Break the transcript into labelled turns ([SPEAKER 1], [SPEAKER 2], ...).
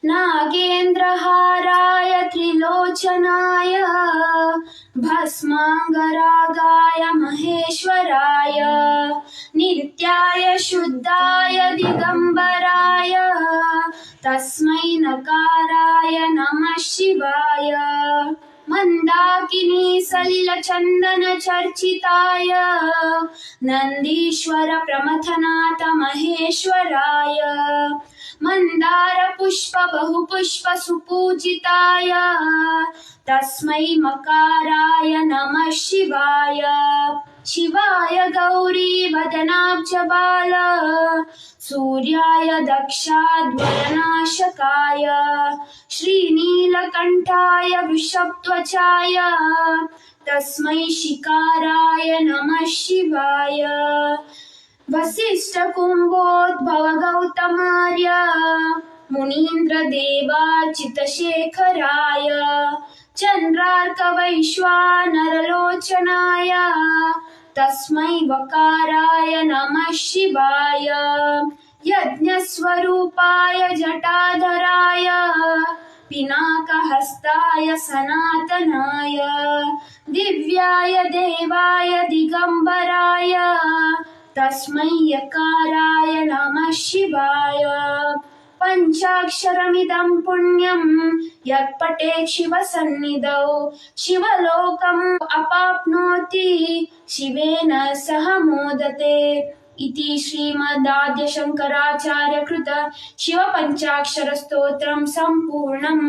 [SPEAKER 1] नागेन्द्रहाराय त्रिलोचनाय भस्माङ्गरागाय महेश्वराय नित्याय शुद्धाय दिगम्बराय तस्मै नकाराय नमः शिवाय मन्दाकिनी सलिलचन्दन चर्चिताय नन्दीश्वर प्रमथनाथ महेश्वराय मन्दार पुष्प बहुपुष्प सुपूजिताय तस्मै मकाराय नमः शिवाय शिवाय गौरी वदनाब्जबाल सूर्याय दक्षाध्वरनाशकाय श्रीनीलकण्ठाय वृषभध्वजाय तस्मै शिकाराय नमः शिवाय वसिष्ठकुम्भोद्भव गौतमार्य मुनीन्द्रदेवाचितशेखराय चन्द्रार्कवैश्वानरलोचनाय तस्मै वकाराय नमः शिवाय यज्ञस्वरूपाय जटाधराय पिनाकहस्ताय सनातनाय दिव्याय देवाय दिगम्बराय तस्मै यकाराय नमः शिवाय पञ्चाक्षरमिदं पुण्यं यत्पठेत् शिवसन्निधौ शिवलोकम् अपाप्नोति शिवेन सह मोदते इति श्रीमदाद्यशङ्कराचार्यकृत शिवपञ्चाक्षरस्तोत्रं सम्पूर्णम्।